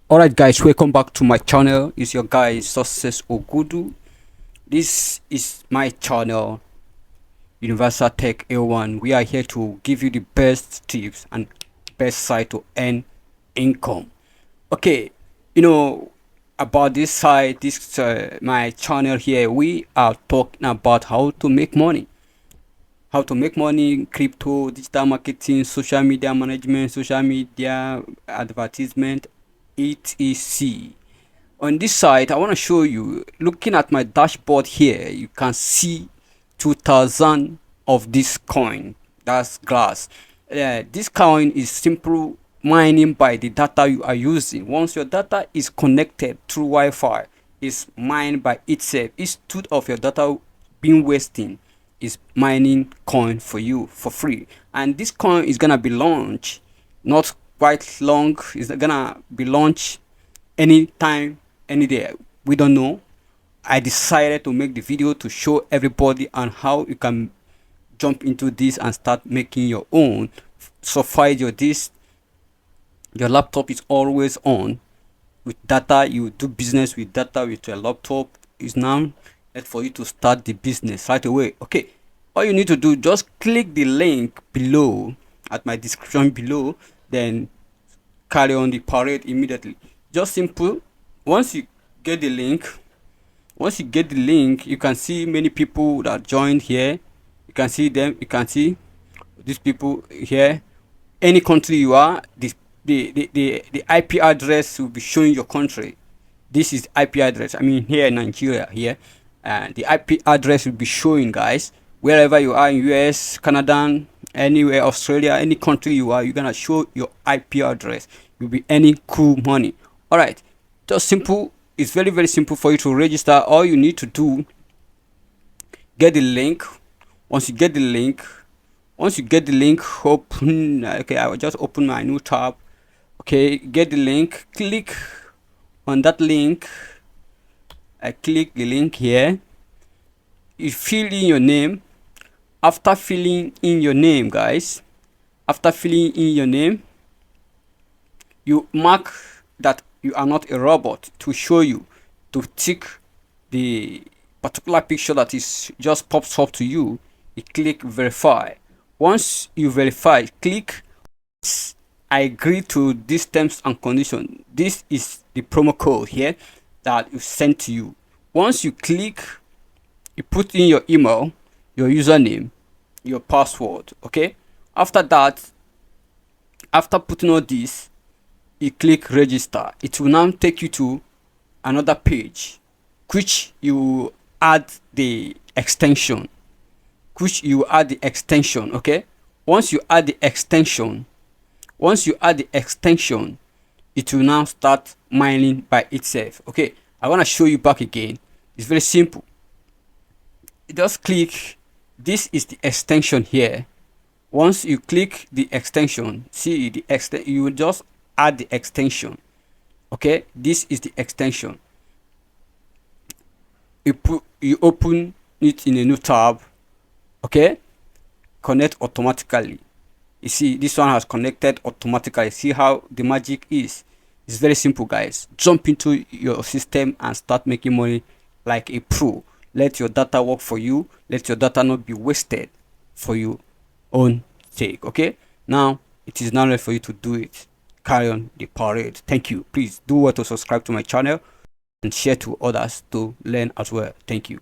Alright guys, welcome back to my channel. It's your guy Success Ogudu. This is my channel Universal Tech A1. We are here to give you the best tips and best site to earn income. Okay, you know about this site, this my channel here, we are talking about how to make money. How to make money, crypto, digital marketing, social media management, social media advertisement, etc. On this side, I want to show you, looking at my dashboard here, you can see 2000 of this coin. That's glass. This coin is simple mining by the data you are using. Once your data is connected through Wi-Fi, it's mined by itself. Instead of your data being wasting, is mining coin for you for free. And this coin is gonna be launched not quite long. It's gonna be launched anytime, any day. We don't know. I decided to make the video to show everybody on how you can jump into this and start making your own. So far your laptop is always on with data. You do business with data with your laptop. Is now for you to start the business right away. Okay, all you need to do, just click the link below at my description below, then carry on the parade immediately. Just simple. Once you get the link, you can see many people that joined here. You can see them. You can see these people here. Any country you are, the IP address will be showing your country. This is IP address. I mean, here in Nigeria, here, and the IP address will be showing, guys. Wherever you are in US, Canada, anywhere, Australia, any country you are, you're gonna show your IP address. You'll be earning cool money. All right, just simple. It's very, very simple for you to register. All you need to do, get the link. Once you get the link, open. Okay, I will just open my new tab. Okay, get the link, click on that link. I click the link here. You fill in your name. After filling in your name, guys, you mark that you are not a robot to show you, to tick the particular picture that is just pops up to you. You click verify. Once you verify, click I agree to these terms and conditions. This is the promo code here that you sent to you. Once you click, you put in your email, your username, your password. Okay, after that, after putting all this, you click register. It will now take you to another page, which you add the extension. Okay, once you add the extension, it will now start mining by itself. Okay, I want to show you back again. It's very simple. You just click, this is the extension here. Once you click the extension, see the you will just add the extension. Okay, this is the extension. You open it in a new tab. Okay, connect automatically. You see, this one has connected automatically. See how the magic is. It's very simple, guys. Jump into your system and start making money like a pro. Let your data work for you. Let your data not be wasted for your own sake. Okay, now it is now ready for you to do it. Carry on the parade. Thank you. Please do what to subscribe to my channel and share to others to learn as well. Thank you.